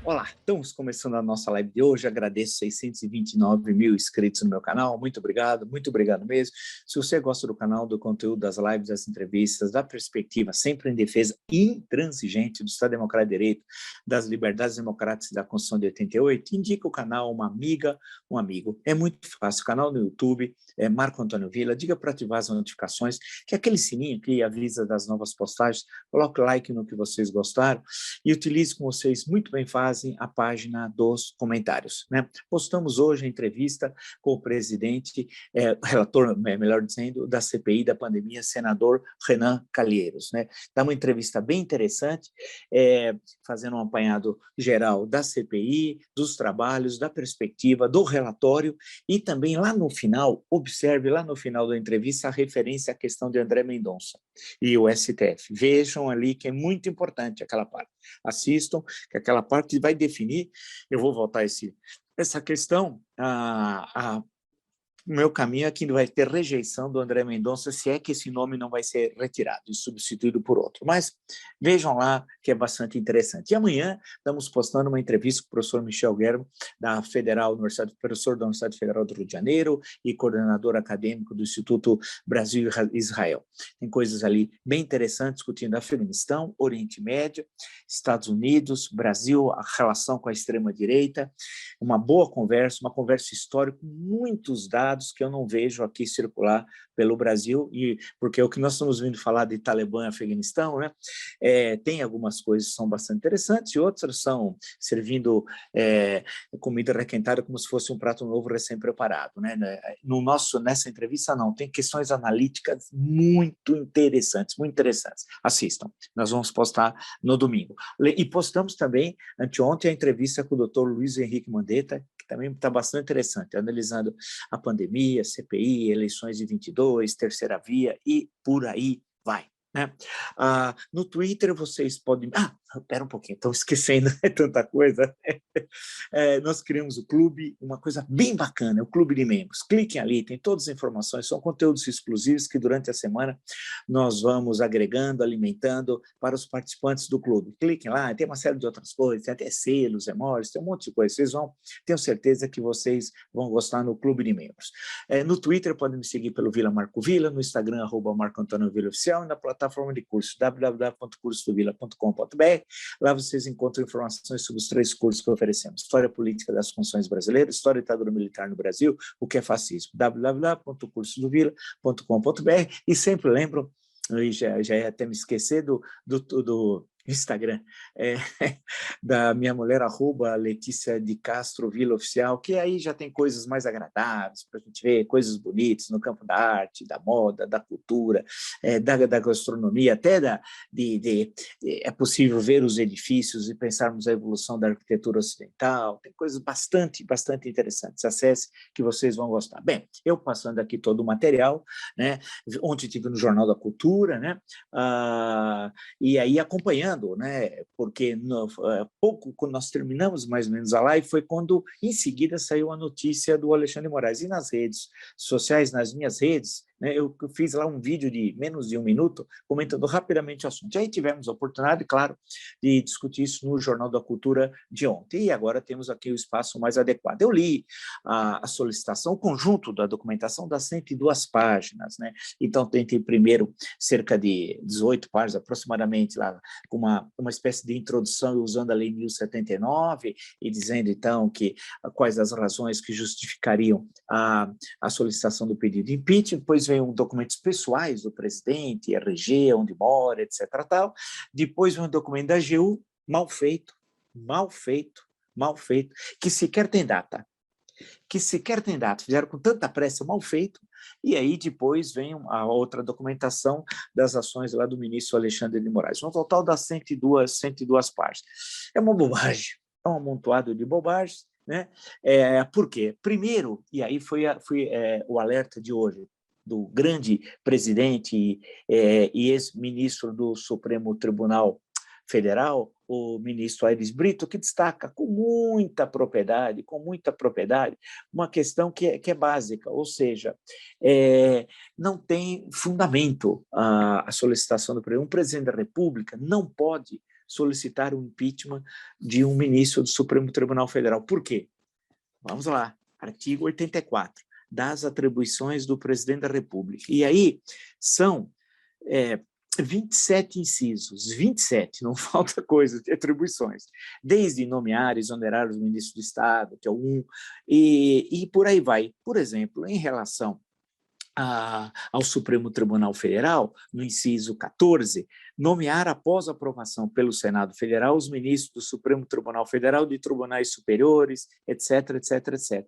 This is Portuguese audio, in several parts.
Olá, estamos começando a nossa live de hoje. Agradeço 629 mil inscritos no meu canal. Muito obrigado mesmo. Se você gosta do canal, do conteúdo, das lives, das entrevistas, da perspectiva sempre em defesa intransigente do Estado Democrático de Direito, das liberdades democráticas e da Constituição de 88, indica o canal a uma amiga, um amigo. É muito fácil. O canal no YouTube é Marco Antônio Villa. Diga para ativar as notificações, que é aquele sininho que avisa das novas postagens. Coloque like no que vocês gostaram e utilize, como vocês muito bem fazem, a página dos comentários, né? Postamos hoje a entrevista com o presidente, relator, melhor dizendo, da CPI da pandemia, senador Renan Calheiros, né? Dá uma entrevista bem interessante, fazendo um apanhado geral da CPI, dos trabalhos, da perspectiva, do relatório, e também lá no final, observe lá no final da entrevista a referência à questão de André Mendonça e o STF. Vejam ali que é muito importante aquela parte. Assistam, que aquela parte vai definir, eu vou voltar essa questão, o meu caminho é que vai ter rejeição do André Mendonça, se é que esse nome não vai ser retirado e substituído por outro. Mas vejam lá que é bastante interessante. E amanhã estamos postando uma entrevista com o professor Michel Guerra, da professor da Universidade Federal do Rio de Janeiro e coordenador acadêmico do Instituto Brasil-Israel. Tem coisas ali bem interessantes, discutindo Afeganistão, Oriente Médio, Estados Unidos, Brasil, a relação com a extrema-direita, uma boa conversa, uma conversa histórica, com muitos dados que eu não vejo aqui circular pelo Brasil, e porque o que nós estamos vindo falar de Talibã e Afeganistão, né, tem algumas coisas que são bastante interessantes e outras são servindo comida requentada como se fosse um prato novo recém-preparado, né? Nessa entrevista não, tem questões analíticas muito interessantes, assistam, nós vamos postar no domingo. E postamos também, anteontem, a entrevista com o Dr. Luiz Henrique Mandetta, que também está bastante interessante, analisando a pandemia, CPI, eleições de 22, terceira via e por aí vai, né? No Twitter vocês podem... espera um pouquinho, estou esquecendo, é tanta coisa. Nós criamos o clube, uma coisa bem bacana, o clube de membros. Cliquem ali, tem todas as informações, são conteúdos exclusivos que durante a semana nós vamos agregando, alimentando para os participantes do clube. Cliquem lá, tem uma série de outras coisas, tem até selos, emojis, tem um monte de coisa. Tenho certeza que vocês vão gostar no clube de membros. No Twitter podem me seguir pelo Vila Marco Villa, no Instagram, @Marco Antônio Villa Oficial, e na plataforma de curso www.cursodovilla.com.br. Lá vocês encontram informações sobre os 3 cursos que oferecemos: História Política das Funções Brasileiras, História e Ditadura Militar no Brasil, o que é fascismo, www.cursodovilla.com.br. E sempre lembro, já ia até me esquecer do Instagram, da minha mulher, @Letícia de Castro Vila Oficial, que aí já tem coisas mais agradáveis para a gente ver, coisas bonitas no campo da arte, da moda, da cultura, da gastronomia, até é possível ver os edifícios e pensarmos a evolução da arquitetura ocidental, tem coisas bastante interessantes. Acesse que vocês vão gostar. Bem, eu passando aqui todo o material, né, ontem tive no Jornal da Cultura, né, e aí acompanhando, né, porque pouco, quando nós terminamos mais ou menos a live, foi quando em seguida saiu a notícia do Alexandre de Moraes. E nas redes sociais, nas minhas redes, né, eu fiz lá um vídeo de menos de 1 minuto, comentando rapidamente o assunto. E aí tivemos a oportunidade, claro, de discutir isso no Jornal da Cultura de ontem. E agora temos aqui o espaço mais adequado. Eu li a solicitação, o conjunto da documentação das 102 páginas, né? Então, tentei primeiro cerca de 18 páginas, aproximadamente, lá, com uma espécie de introdução usando a Lei 1079 e dizendo, então, quais as razões que justificariam a solicitação do pedido de impeachment. Depois vem documentos pessoais do presidente, RG, onde mora, etc. Tal. Depois vem um documento da AGU, mal feito, que sequer tem data. Fizeram com tanta pressa, mal feito, e aí depois vem a outra documentação das ações lá do ministro Alexandre de Moraes. No total dá 102 páginas. É uma bobagem, é um amontoado de bobagens, né? Por quê? Primeiro, e aí foi o alerta de hoje, do grande presidente e ex-ministro do Supremo Tribunal Federal, o ministro Aires Brito, que destaca com muita propriedade, uma questão que é básica, ou seja, não tem fundamento a solicitação do presidente. Um presidente da República não pode solicitar o impeachment de um ministro do Supremo Tribunal Federal. Por quê? Vamos lá, artigo 84, das atribuições do presidente da República. E aí são 27 incisos, 27, não falta coisa de atribuições, desde nomear, exonerar os ministros do Estado, que é o 1, e por aí vai. Por exemplo, em relação ao Supremo Tribunal Federal, no inciso 14, nomear após aprovação pelo Senado Federal os ministros do Supremo Tribunal Federal, de tribunais superiores, etc, etc, etc.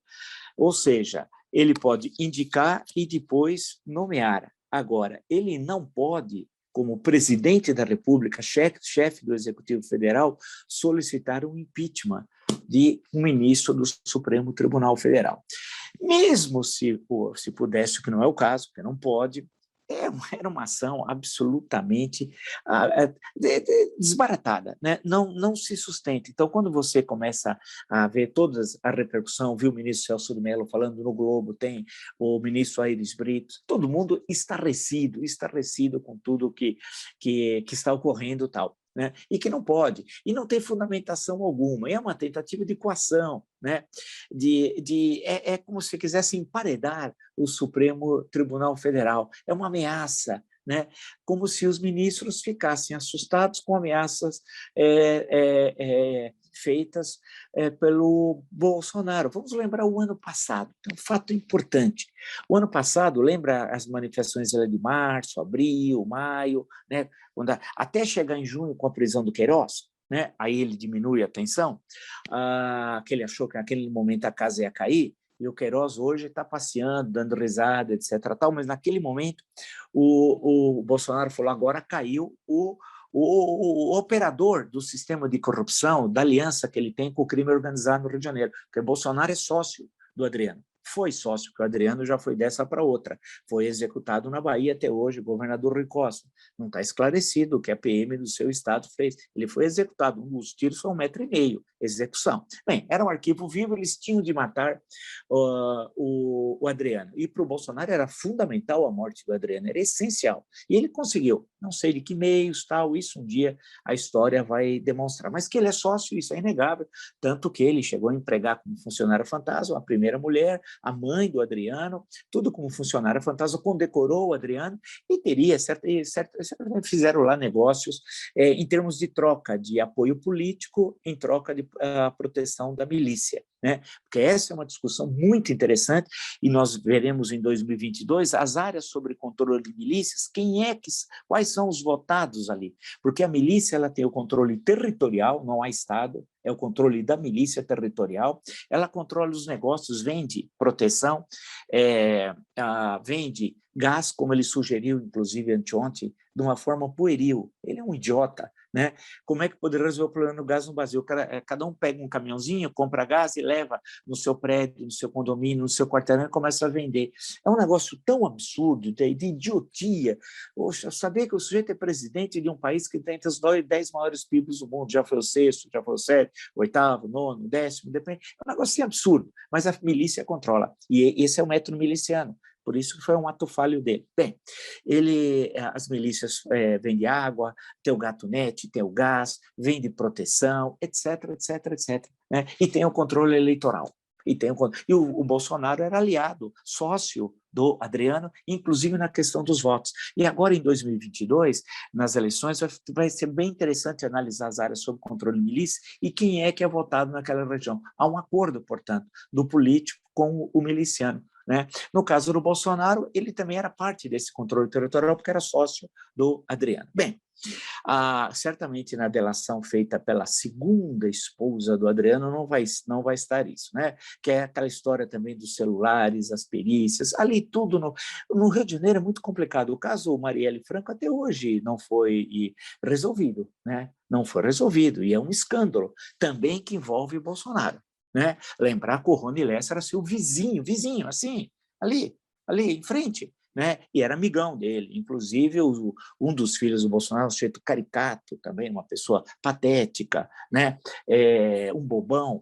Ou seja, ele pode indicar e depois nomear. Agora, ele não pode, como presidente da República, chefe do Executivo Federal, solicitar um impeachment de um ministro do Supremo Tribunal Federal. Mesmo se pudesse, o que não é o caso, porque não pode, era uma ação absolutamente desbaratada, né? Não se sustenta. Então, quando você começa a ver toda a repercussão, viu o ministro Celso de Mello falando no Globo, tem o ministro Aires Brito, todo mundo estarrecido com tudo que está ocorrendo e tal. Né? E que não pode, e não tem fundamentação alguma, é uma tentativa de coação, né? É como se quisesse emparedar o Supremo Tribunal Federal, é uma ameaça, né? Como se os ministros ficassem assustados com ameaças feitas pelo Bolsonaro. Vamos lembrar o ano passado, é um fato importante. O ano passado, lembra as manifestações de março, abril, maio, né? Até chegar em junho com a prisão do Queiroz, né? Aí ele diminui a tensão, que ele achou que naquele momento a casa ia cair, e o Queiroz hoje está passeando, dando risada, etc. Tal, mas naquele momento o Bolsonaro falou, agora caiu o operador do sistema de corrupção, da aliança que ele tem com o crime organizado no Rio de Janeiro, porque Bolsonaro é sócio do Adriano. Foi sócio, que o Adriano já foi dessa para outra. Foi executado na Bahia até hoje, o governador Rui Costa. Não está esclarecido o que a PM do seu estado fez. Ele foi executado, os tiros foram 1,5 metro, execução. Bem, era um arquivo vivo, eles tinham de matar o Adriano. E para o Bolsonaro era fundamental a morte do Adriano, era essencial. E ele conseguiu, não sei de que meios, tal, isso um dia a história vai demonstrar. Mas que ele é sócio, isso é inegável, tanto que ele chegou a empregar como funcionário fantasma a primeira mulher, a mãe do Adriano, tudo como funcionário fantasma, condecorou o Adriano e teria, certamente fizeram lá negócios em termos de troca de apoio político em troca de proteção da milícia, né? Porque essa é uma discussão muito interessante e nós veremos em 2022 as áreas sobre controle de milícias, quais são os votados ali, porque a milícia ela tem o controle territorial, não há Estado, é o controle da milícia territorial, ela controla os negócios, vende proteção, vende gás, como ele sugeriu, inclusive, anteontem, de uma forma pueril. Ele é um idiota, né? Como é que poderia resolver o problema do gás no Brasil? Cada um pega um caminhãozinho, compra gás e leva no seu prédio, no seu condomínio, no seu quarteirão e começa a vender. É um negócio tão absurdo, de idiotia. Poxa, saber que o sujeito é presidente de um país que tem entre os 10 maiores PIBs do mundo, já foi o sexto, já foi o sétimo, o oitavo, nono, décimo, depende. É um negócio absurdo, mas a milícia controla. E esse é o método miliciano. Por isso que foi um ato falho dele. Bem, as milícias vendem água, tem o gatunete, tem o gás, vende proteção, etc, etc, etc. Né? E tem o controle eleitoral. E o Bolsonaro era aliado, sócio do Adriano, inclusive na questão dos votos. E agora, em 2022, nas eleições, vai ser bem interessante analisar as áreas sob controle de milícia e quem é que é votado naquela região. Há um acordo, portanto, do político com o miliciano. Né? No caso do Bolsonaro, ele também era parte desse controle territorial, porque era sócio do Adriano. Bem, certamente na delação feita pela segunda esposa do Adriano não vai estar isso, né? Que é aquela história também dos celulares, as perícias, ali tudo no Rio de Janeiro é muito complicado. O caso Marielle Franco até hoje não foi resolvido, né? Não foi resolvido, e é um escândalo também que envolve o Bolsonaro. Né? Lembrar que o Rony Lessa era seu vizinho, assim, ali em frente, né? E era amigão dele, inclusive um dos filhos do Bolsonaro, um sujeito caricato também, uma pessoa patética, né? Um bobão,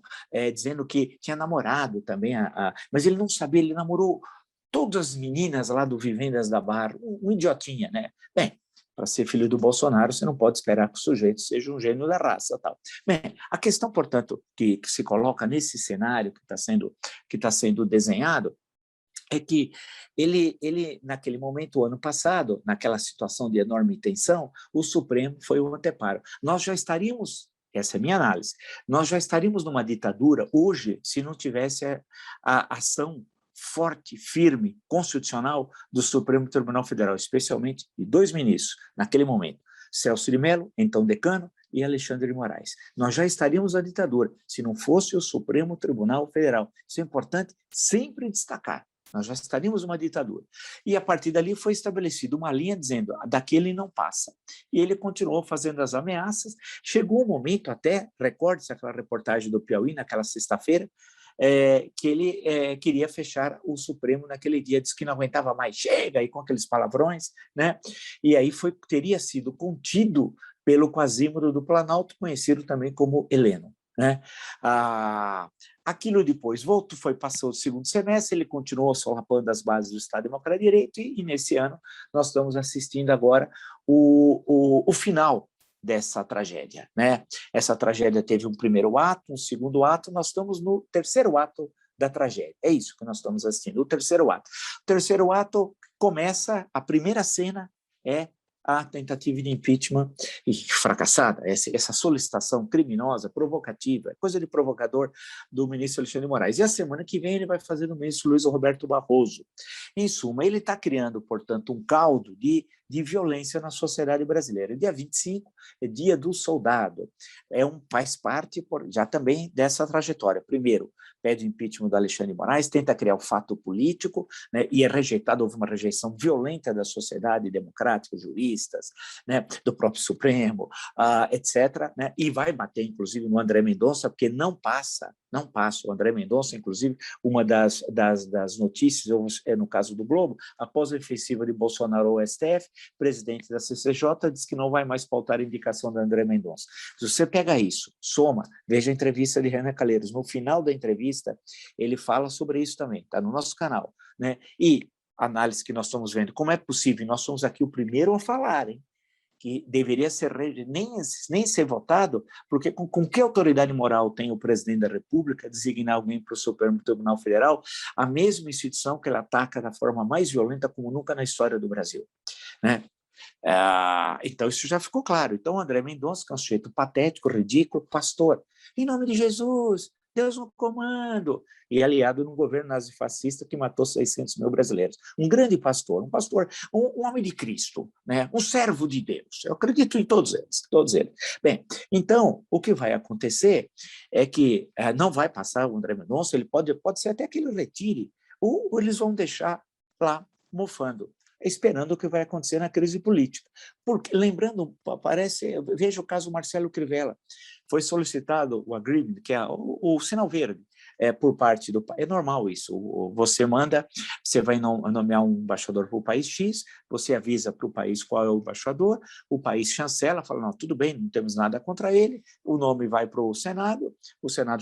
dizendo que tinha namorado também, mas ele não sabia, ele namorou todas as meninas lá do Vivendas da Barra, um idiotinha, né? Bem, para ser filho do Bolsonaro, você não pode esperar que o sujeito seja um gênio da raça. Tal. Bem, a questão, portanto, que se coloca nesse cenário que está sendo desenhado é que ele, naquele momento, o ano passado, naquela situação de enorme tensão, o Supremo foi o anteparo. Nós já estaríamos, essa é a minha análise, nós já estaríamos numa ditadura hoje se não tivesse a ação forte, firme, constitucional do Supremo Tribunal Federal, especialmente de dois ministros, naquele momento, Celso de Mello, então decano, e Alexandre de Moraes. Nós já estaríamos na ditadura se não fosse o Supremo Tribunal Federal. Isso é importante sempre destacar. Nós já estaríamos numa ditadura. E, a partir dali, foi estabelecida uma linha dizendo daquele não passa. E ele continuou fazendo as ameaças. Chegou um momento até, recorde-se aquela reportagem do Piauí, naquela sexta-feira, que ele queria fechar o Supremo naquele dia, disse que não aguentava mais, chega, e com aqueles palavrões, né? E aí teria sido contido pelo Quasímodo do Planalto, conhecido também como Heleno. Né? Aquilo depois passou o segundo semestre, ele continuou solapando as bases do Estado Democrático de Direito, e nesse ano nós estamos assistindo agora o final dessa tragédia. Né? Essa tragédia teve um primeiro ato, um segundo ato, nós estamos no terceiro ato da tragédia. É isso que nós estamos assistindo, o terceiro ato. O terceiro ato começa, a primeira cena é a tentativa de impeachment fracassada, essa solicitação criminosa, provocativa, coisa de provocador do ministro Alexandre de Moraes. E a semana que vem ele vai fazer o ministro Luiz Roberto Barroso. Em suma, ele está criando, portanto, um caldo de violência na sociedade brasileira. Dia 25 é dia do soldado. Faz parte já também dessa trajetória. Primeiro, pede o impeachment do Alexandre de Moraes, tenta criar o fato político, né, e é rejeitado, houve uma rejeição violenta da sociedade democrática, juristas, né, do próprio Supremo, etc., né, e vai bater, inclusive, no André Mendonça, porque não passa o André Mendonça, inclusive, uma das notícias, no caso do Globo, após a ofensiva de Bolsonaro ao STF, o presidente da CCJ disse que não vai mais pautar a indicação do André Mendonça. Se você pega isso, soma, veja a entrevista de Renan Calheiros, no final da entrevista, ele fala sobre isso também, está no nosso canal, né? E a análise que nós estamos vendo, como é possível, nós somos aqui o primeiro a falar, hein? Que deveria ser nem ser votado, porque com que autoridade moral tem o presidente da República designar alguém para o Supremo Tribunal Federal, a mesma instituição que ele ataca da forma mais violenta como nunca na história do Brasil, né? Então, isso já ficou claro. Então, André Mendonça, que é um sujeito patético, ridículo, pastor, em nome de Jesus, Deus no comando, e aliado num governo nazifascista que matou 600 mil brasileiros. Um grande pastor, um homem de Cristo, né? Um servo de Deus. Eu acredito em todos eles. Bem, então, o que vai acontecer é que não vai passar o André Mendonça, ele pode ser até que ele retire, ou eles vão deixar lá mofando, esperando o que vai acontecer na crise política. Porque, lembrando, veja o caso Marcelo Crivella, foi solicitado o agreement, que é o sinal verde, por parte do país. É normal isso, você vai nomear um embaixador para o país X, você avisa para o país qual é o embaixador, o país chancela, fala, não, tudo bem, não temos nada contra ele, o nome vai para o Senado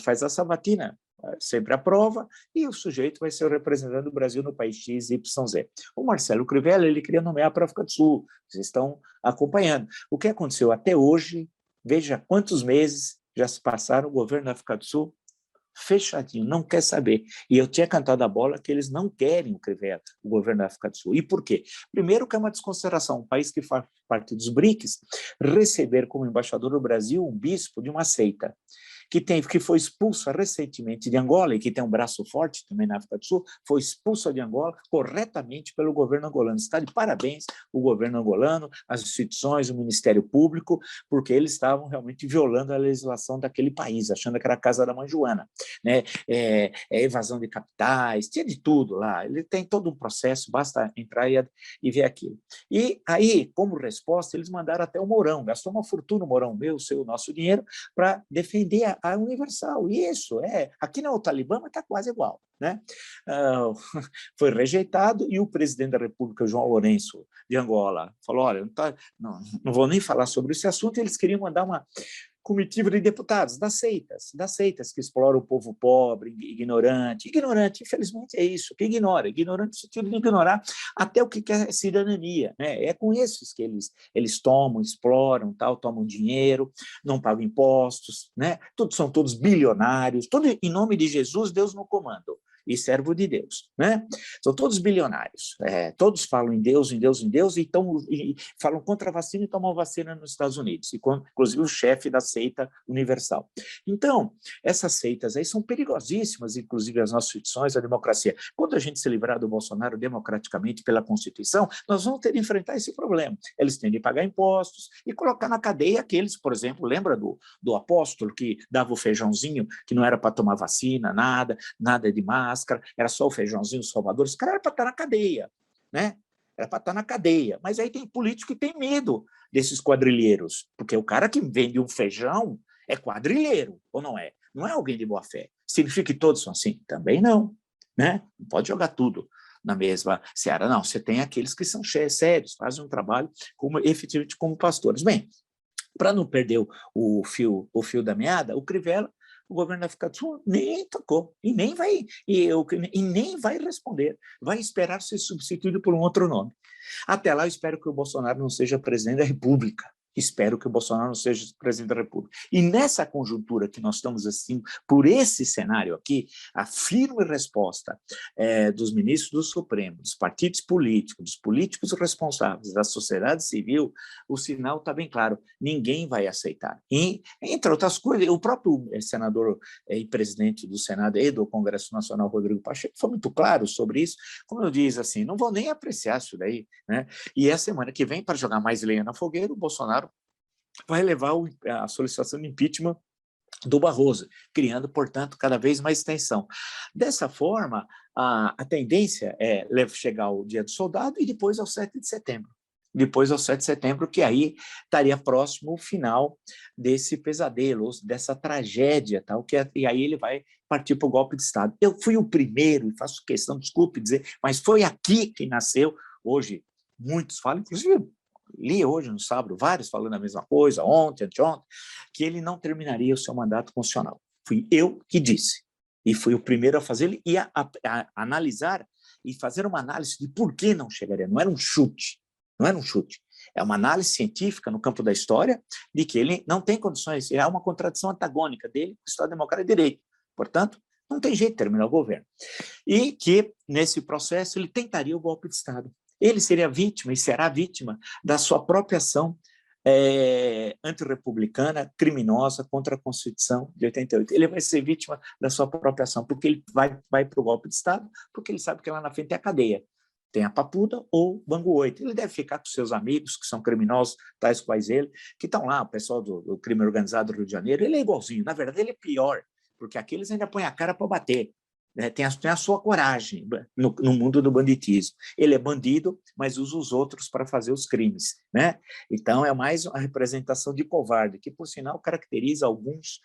faz a sabatina, sempre aprova, e o sujeito vai ser o representante do Brasil no país X, Y, Z. O Marcelo Crivella, ele queria nomear para a África do Sul, vocês estão acompanhando. O que aconteceu até hoje, veja quantos meses já se passaram, o governo da África do Sul fechadinho, não quer saber. E eu tinha cantado a bola que eles não querem o Crivella, o governo da África do Sul. E por quê? Primeiro que é uma desconsideração, um país que faz parte dos BRICS, receber como embaixador do Brasil um bispo de uma seita, que foi expulsa recentemente de Angola, e que tem um braço forte também na África do Sul, foi expulsa de Angola corretamente pelo governo angolano. Está de parabéns o governo angolano, as instituições, o Ministério Público, porque eles estavam realmente violando a legislação daquele país, achando que era a casa da mãe Joana, né? Evasão de capitais, tinha de tudo lá. Ele tem todo um processo, basta entrar e ver aquilo. E aí, como resposta, eles mandaram até o Mourão, gastou uma fortuna o Mourão, seu, nosso dinheiro, para defender a Universal. E isso, aqui não é o Talibã, mas está quase igual, né? Foi rejeitado, e o presidente da República, João Lourenço, de Angola, falou, olha, não vou nem falar sobre esse assunto, eles queriam mandar comitiva de deputados, das seitas que exploram o povo pobre, ignorante, infelizmente é isso, que ignorante no sentido de ignorar até o que é cidadania, né? É com esses que eles tomam, exploram, tal, tomam dinheiro, não pagam impostos, né? São todos bilionários, tudo em nome de Jesus, Deus no comando. E servo de Deus, né? São todos bilionários, todos falam em Deus, e falam contra a vacina e tomam vacina nos Estados Unidos, inclusive o chefe da seita universal. Então, essas seitas aí são perigosíssimas, inclusive as nossas instituições, a democracia. Quando a gente se livrar do Bolsonaro democraticamente pela Constituição, nós vamos ter de enfrentar esse problema. Eles têm de pagar impostos e colocar na cadeia aqueles, por exemplo, lembra do apóstolo que dava o feijãozinho, que não era para tomar vacina, nada de máscara, era só o feijãozinho, os salvadores, esse cara era para estar na cadeia, né? Era para estar na cadeia. Mas aí tem político que tem medo desses quadrilheiros, porque o cara que vende um feijão é quadrilheiro, ou não é? Não é alguém de boa fé. Significa que todos são assim? Também não, né? Não pode jogar tudo na mesma seara, não. Você tem aqueles que são sérios, fazem um trabalho efetivamente como pastores. Bem, para não perder o fio da meada, o Crivella, o governo vai ficar nem tocou e nem vai responder, vai esperar ser substituído por um outro nome. Até lá eu espero que o Bolsonaro não seja presidente da República. Espero que o Bolsonaro não seja presidente da República. E nessa conjuntura que nós estamos assistindo, por esse cenário aqui, a firme resposta dos ministros do Supremo, dos partidos políticos, dos políticos responsáveis, da sociedade civil, o sinal está bem claro, ninguém vai aceitar. E, entre outras coisas, o próprio senador e presidente do Senado e do Congresso Nacional, Rodrigo Pacheco, foi muito claro sobre isso, como eu disse, assim, não vou nem apreciar isso daí, né? E a semana que vem, para jogar mais lenha na fogueira, o Bolsonaro vai levar a solicitação de impeachment do Barroso, criando, portanto, cada vez mais tensão. Dessa forma, a tendência é chegar ao Dia do Soldado e depois ao 7 de setembro. Depois ao 7 de setembro, que aí estaria próximo o final desse pesadelo, dessa tragédia, tal, e aí ele vai partir para o golpe de Estado. Eu fui o primeiro, e faço questão, desculpe dizer, mas foi aqui que nasceu, hoje muitos falam, inclusive li hoje no sábado, vários falando a mesma coisa, ontem, anteontem, que ele não terminaria o seu mandato constitucional. Fui eu que disse. E fui o primeiro a fazer e a analisar e fazer uma análise de por que não chegaria. Não era um chute. Não era um chute. É uma análise científica no campo da história de que ele não tem condições, é uma contradição antagônica dele com o Estado Democrático de Direito. Portanto, não tem jeito de terminar o governo. E que, nesse processo, ele tentaria o golpe de Estado. Ele seria vítima e será vítima da sua própria ação antirrepublicana, criminosa, contra a Constituição de 88. Ele vai ser vítima da sua própria ação, porque ele vai para o golpe de Estado, porque ele sabe que lá na frente é a cadeia. Tem a Papuda ou Bangu 8. Ele deve ficar com seus amigos, que são criminosos, tais quais ele, que estão lá, o pessoal do crime organizado do Rio de Janeiro. Ele é igualzinho, na verdade ele é pior, porque aqueles ainda põem a cara para bater. Tem a sua coragem no mundo do banditismo. Ele é bandido, mas usa os outros para fazer os crimes, né? Então, é mais uma representação de covarde, que, por sinal, caracteriza alguns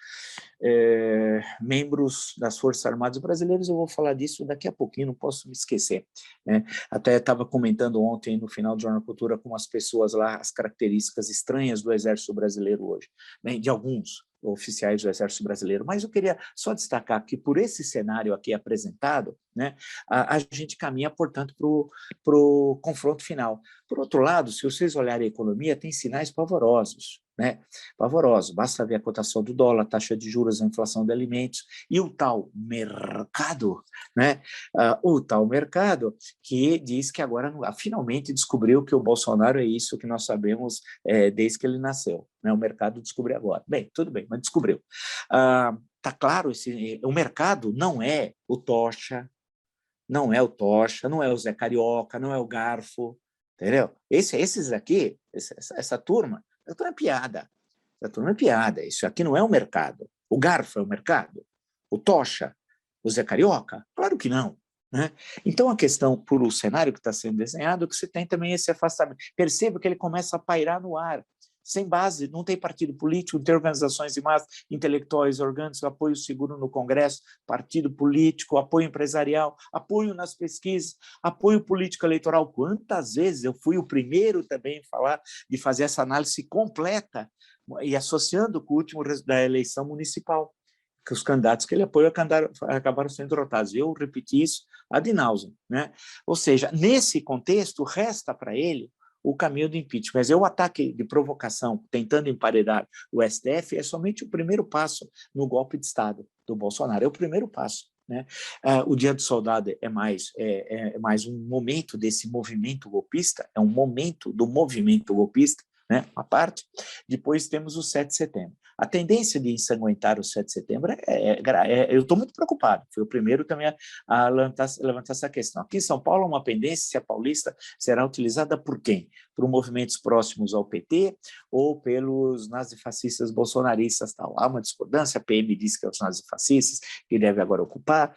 membros das Forças Armadas Brasileiras. Eu vou falar disso daqui a pouquinho, não posso me esquecer, né? Até estava comentando ontem, no final do Jornal Cultura, com as pessoas lá, as características estranhas do Exército Brasileiro hoje, né? De alguns oficiais do Exército Brasileiro, mas eu queria só destacar que por esse cenário aqui apresentado, né, a gente caminha, portanto, para o confronto final. Por outro lado, se vocês olharem a economia, tem sinais pavorosos, né? Pavorosos. Basta ver a cotação do dólar, a taxa de juros, a inflação de alimentos e o tal mercado, né? O tal mercado que diz que agora finalmente descobriu que o Bolsonaro é isso que nós sabemos desde que ele nasceu, né? O mercado descobriu agora. Bem, tudo bem, mas descobriu. Tá claro, o mercado não é o Tocha, não é o Zé Carioca, não é o Garfo, entendeu? Esses aqui, essa turma é piada. Essa turma é piada. Isso aqui não é o mercado. O Garfo é o mercado? O Tocha? O Zé Carioca? Claro que não, né? Então, a questão, por o cenário que está sendo desenhado, é que você tem também esse afastamento. Perceba que ele começa a pairar no ar, sem base, não tem partido político, não tem organizações de massa, intelectuais orgânicos, apoio seguro no Congresso, partido político, apoio empresarial, apoio nas pesquisas, apoio político eleitoral. Quantas vezes eu fui o primeiro também a falar de fazer essa análise completa e associando com o último da eleição municipal, que os candidatos que ele apoia acabaram sendo derrotados. Eu repeti isso ad nauseam, né? Ou seja, nesse contexto, resta para ele o caminho do impeachment. Mas o ataque de provocação, tentando emparedar o STF, é somente o primeiro passo no golpe de Estado do Bolsonaro. É o primeiro passo. Né? O Dia do Soldado é mais um momento desse movimento golpista, é um momento do movimento golpista, né? Uma parte. Depois temos o 7 de setembro. A tendência de ensanguentar o 7 de setembro eu estou muito preocupado. Fui o primeiro também a levantar essa questão. Aqui em São Paulo, uma pendência paulista será utilizada por quem? Por movimentos próximos ao PT ou pelos nazifascistas bolsonaristas. Tal. Há uma discordância, a PM diz que é os nazifascistas que deve agora ocupar,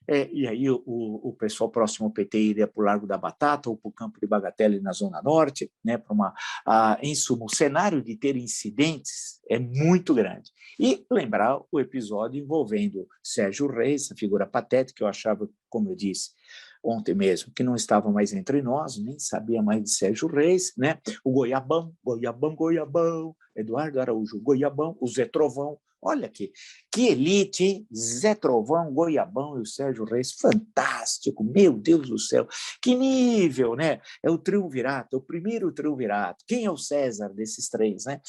e aí o pessoal próximo ao PT iria para o Largo da Batata ou para o Campo de Bagatelle na Zona Norte, né, para em suma, o cenário de ter incidentes é muito grande. E lembrar o episódio envolvendo Sérgio Reis, essa figura patética que eu achava, como eu disse ontem mesmo, que não estava mais entre nós, nem sabia mais de Sérgio Reis, né? O Goiabão, Eduardo Araújo Goiabão, o Zé Trovão. Olha aqui, que elite, hein? Zé Trovão, Goiabão e o Sérgio Reis, fantástico, meu Deus do céu, que nível, né? É o triunvirato, é o primeiro triunvirato. Quem é o César desses três, né?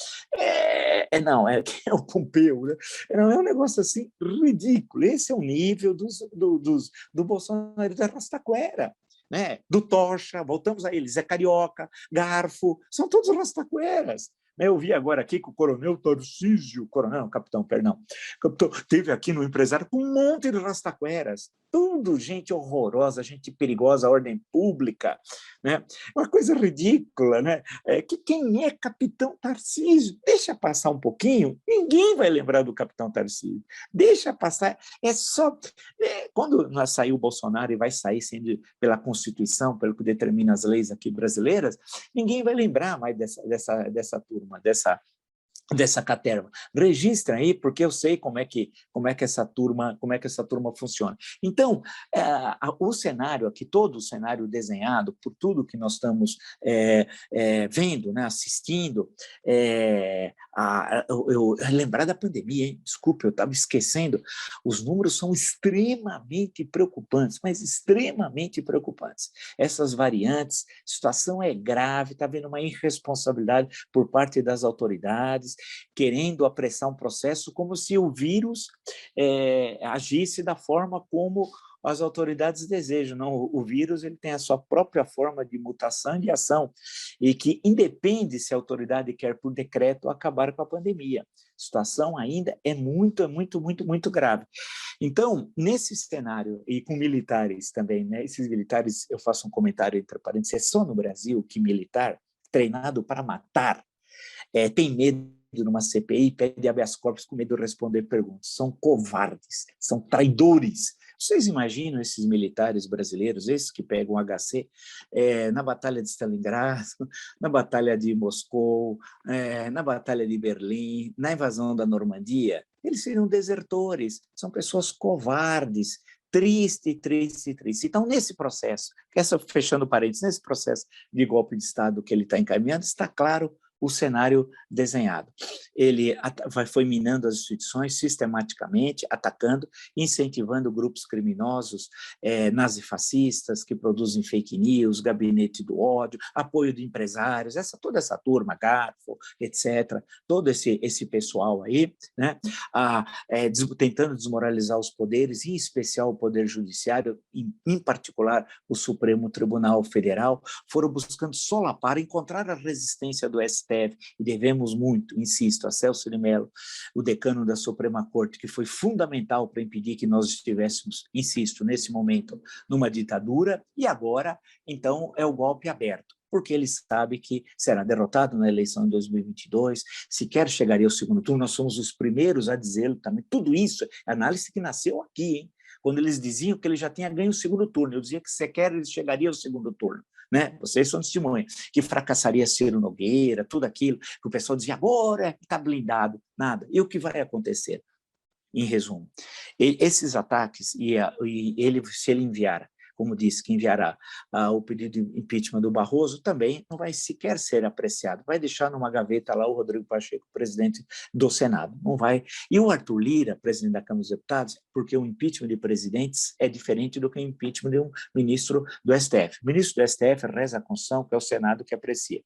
Quem é o Pompeu, né? Não, é um negócio assim ridículo. Esse é o nível do Bolsonaro da Rastaquera. Né? Do Tocha, voltamos a eles, Zé Carioca, Garfo, são todos rastaqueras. Eu vi agora aqui que o coronel Tarcísio, capitão, teve aqui no empresário com um monte de rastaqueras, tudo gente horrorosa, gente perigosa, ordem pública, né? Uma coisa ridícula, né? Quem é capitão Tarcísio? Deixa passar um pouquinho, ninguém vai lembrar do capitão Tarcísio, deixa passar, quando saiu o Bolsonaro e vai sair sendo pela Constituição, pelo que determina as leis aqui brasileiras, ninguém vai lembrar mais dessa turma, dessa caterva. Registra aí, porque eu sei como é que essa turma funciona. Então, o cenário aqui, todo o cenário desenhado, por tudo que nós estamos vendo, né, assistindo, eu lembrar da pandemia, hein? Desculpe, eu estava esquecendo, os números são extremamente preocupantes, mas extremamente preocupantes. Essas variantes, a situação é grave, está havendo uma irresponsabilidade por parte das autoridades, querendo apressar um processo como se o vírus agisse da forma como as autoridades desejam. Não, o vírus ele tem a sua própria forma de mutação e de ação, e que independe se a autoridade quer, por decreto, acabar com a pandemia. A situação ainda é muito grave. Então, nesse cenário, e com militares também, né, esses militares, eu faço um comentário entre parênteses, é só no Brasil que militar treinado para matar tem medo numa CPI e pede habeas corpus com medo de responder perguntas. São covardes, são traidores. Vocês imaginam esses militares brasileiros, esses que pegam HC, na Batalha de Stalingrado, na Batalha de Moscou, na Batalha de Berlim, na invasão da Normandia? Eles seriam desertores, são pessoas covardes, triste. Então, nesse processo, fechando parênteses, nesse processo de golpe de Estado que ele está encaminhando, está claro o cenário desenhado. Ele foi minando as instituições sistematicamente, atacando, incentivando grupos criminosos, nazifascistas, que produzem fake news, gabinete do ódio, apoio de empresários, toda essa turma, Garfo, etc., todo esse pessoal aí, né, tentando desmoralizar os poderes, em especial o Poder Judiciário, em particular o Supremo Tribunal Federal, foram buscando solapar, encontrar a resistência do STF, e devemos muito, insisto, a Celso de Mello, o decano da Suprema Corte, que foi fundamental para impedir que nós estivéssemos, insisto, nesse momento, numa ditadura, e agora, então, é o golpe aberto, porque ele sabe que será derrotado na eleição de 2022, sequer chegaria ao segundo turno, nós somos os primeiros a dizê-lo também, tudo isso, análise que nasceu aqui, hein? Quando eles diziam que ele já tinha ganho o segundo turno, eu dizia que sequer ele chegaria ao segundo turno, né? Vocês são testemunhas, que fracassaria Ciro Nogueira, tudo aquilo, que o pessoal dizia, agora está blindado, nada. E o que vai acontecer? Em resumo, esses ataques, se ele enviar como disse, que enviará o pedido de impeachment do Barroso, também não vai sequer ser apreciado. Vai deixar numa gaveta lá o Rodrigo Pacheco, presidente do Senado. Não vai. E o Arthur Lira, presidente da Câmara dos Deputados, porque o impeachment de presidentes é diferente do que o impeachment de um ministro do STF. O ministro do STF reza a Constituição, que é o Senado que aprecia.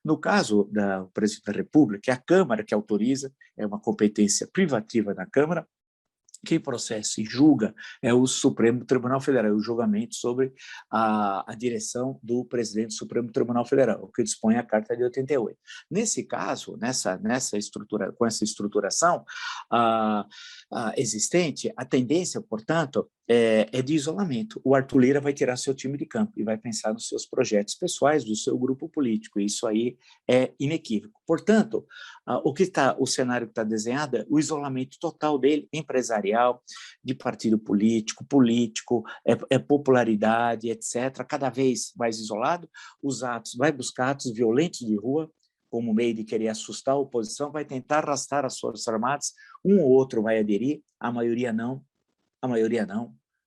No caso do presidente da República, é a Câmara que autoriza, é uma competência privativa da Câmara. Quem processa e julga é o Supremo Tribunal Federal, o julgamento sobre a direção do presidente do Supremo Tribunal Federal, o que dispõe a Carta de 88. Nesse caso, nessa estrutura, com essa estruturação existente, a tendência, portanto, é de isolamento. O Arthur Lira vai tirar seu time de campo e vai pensar nos seus projetos pessoais, do seu grupo político, e isso aí é inequívoco. Portanto, o cenário que está desenhado é o isolamento total dele, empresarial, de partido político, popularidade, etc., cada vez mais isolado, vai buscar atos violentos de rua, como meio de querer assustar a oposição, vai tentar arrastar as Forças Armadas, um ou outro vai aderir, a maioria não,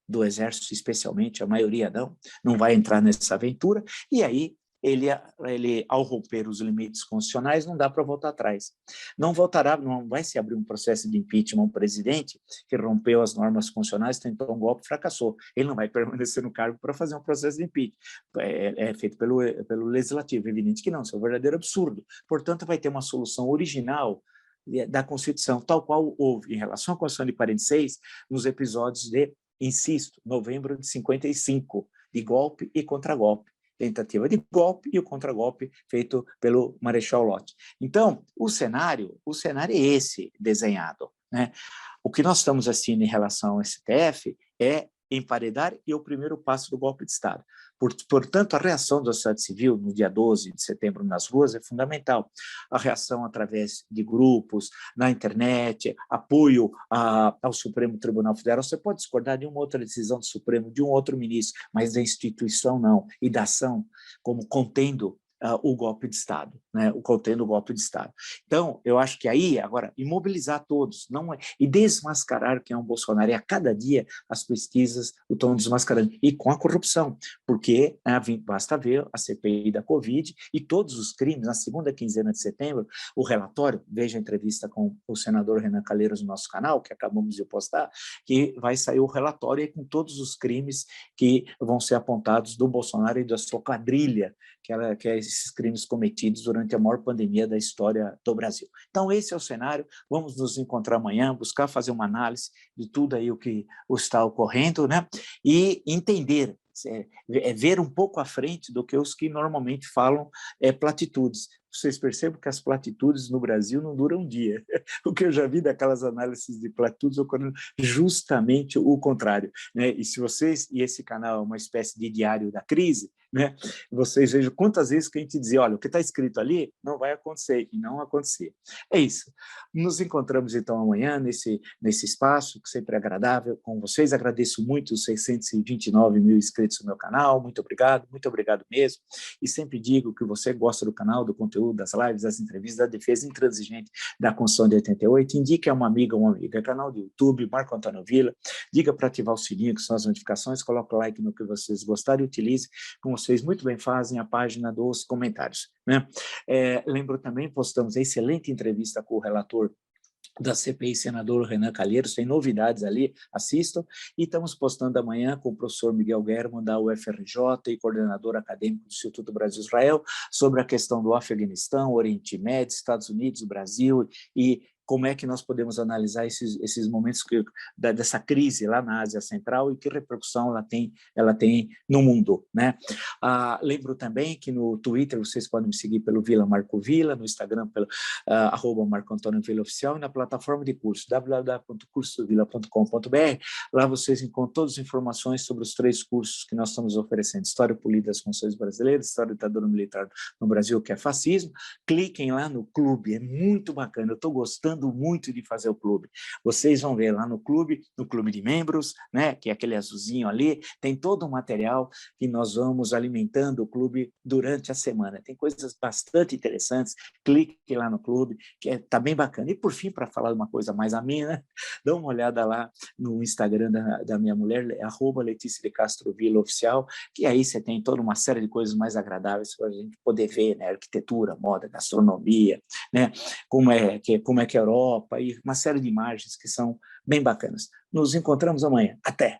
do Exército especialmente, a maioria não vai entrar nessa aventura, e aí ele, ao romper os limites constitucionais, não dá para voltar atrás. Não vai se abrir um processo de impeachment a um presidente que rompeu as normas constitucionais, tentou um golpe e fracassou. Ele não vai permanecer no cargo para fazer um processo de impeachment. É feito pelo Legislativo, evidente que não, isso é um verdadeiro absurdo. Portanto, vai ter uma solução original da Constituição, tal qual houve em relação à Constituição de 46, nos episódios de, insisto, novembro de 55, de golpe e contragolpe, tentativa de golpe e o contragolpe feito pelo Marechal Lott. Então, o cenário é esse desenhado, né? O que nós estamos assistindo em relação ao STF é emparedar e o primeiro passo do golpe de Estado. Portanto, a reação da sociedade civil no dia 12 de setembro nas ruas é fundamental. A reação através de grupos, na internet, apoio ao Supremo Tribunal Federal. Você pode discordar de uma outra decisão do Supremo, de um outro ministro, mas da instituição não, e da ação como contendo o golpe de Estado, né? Contendo o golpe de Estado. Então, eu acho que aí, agora, imobilizar todos, e desmascarar quem é um Bolsonaro, e a cada dia as pesquisas o estão desmascarando, e com a corrupção, porque basta ver a CPI da Covid e todos os crimes, na segunda quinzena de setembro, o relatório, veja a entrevista com o senador Renan Calheiros no nosso canal, que acabamos de postar, que vai sair o relatório com todos os crimes que vão ser apontados do Bolsonaro e da sua quadrilha, que é esses crimes cometidos durante a maior pandemia da história do Brasil. Então, esse é o cenário. Vamos nos encontrar amanhã, buscar fazer uma análise de tudo aí o que está ocorrendo, né? E entender, ver um pouco à frente do que os que normalmente falam platitudes. Vocês percebem que as platitudes no Brasil não duram um dia. O que eu já vi daquelas análises de platitudes ocorrendo justamente o contrário, né? E esse canal é uma espécie de diário da crise, né? Vocês vejam quantas vezes que a gente dizia, olha, o que está escrito ali não vai acontecer, e não acontecia. É isso. Nos encontramos então amanhã nesse espaço, que sempre é agradável com vocês. Agradeço muito os 629 mil inscritos no meu canal, muito obrigado mesmo. E sempre digo que você gosta do canal, do conteúdo, das lives, das entrevistas, da defesa intransigente da Constituição de 88, indique a uma amiga ou um amigo, é canal do YouTube, Marco Antônio Villa, diga para ativar o sininho, que são as notificações, coloque o like no que vocês gostarem e utilize, como vocês muito bem fazem, a página dos comentários, né? Lembro também, postamos a excelente entrevista com o relator da CPI, senador Renan Calheiros, tem novidades ali, assistam, e estamos postando amanhã com o professor Miguel Guermo, da UFRJ e coordenador acadêmico do Instituto Brasil-Israel, sobre a questão do Afeganistão, Oriente Médio, Estados Unidos, Brasil, e como é que nós podemos analisar esses momentos dessa crise lá na Ásia Central e que repercussão ela tem no mundo, né? Lembro também que no Twitter vocês podem me seguir pelo Vila Marco Vila, no Instagram pelo @Marco Antônio Villa Oficial, e na plataforma de curso www.cursodovila.com.br. Lá vocês encontram todas as informações sobre os 3 cursos que nós estamos oferecendo: História Política das Constituições Brasileiras, História da Ditadura Militar no Brasil, que é fascismo. Cliquem lá no clube, é muito bacana, eu estou gostando gostando muito de fazer o clube. Vocês vão ver lá no clube de membros, né, que é aquele azulzinho ali, tem todo o material que nós vamos alimentando o clube durante a semana. Tem coisas bastante interessantes, clique lá no clube, que está bem bacana. E, por fim, para falar uma coisa mais amena, dá uma olhada lá no Instagram da minha mulher, @Letícia de Castro Villa Oficial, que aí você tem toda uma série de coisas mais agradáveis para a gente poder ver, né? Arquitetura, moda, gastronomia, né? Como é que a Europa, e uma série de imagens que são bem bacanas. Nos encontramos amanhã. Até!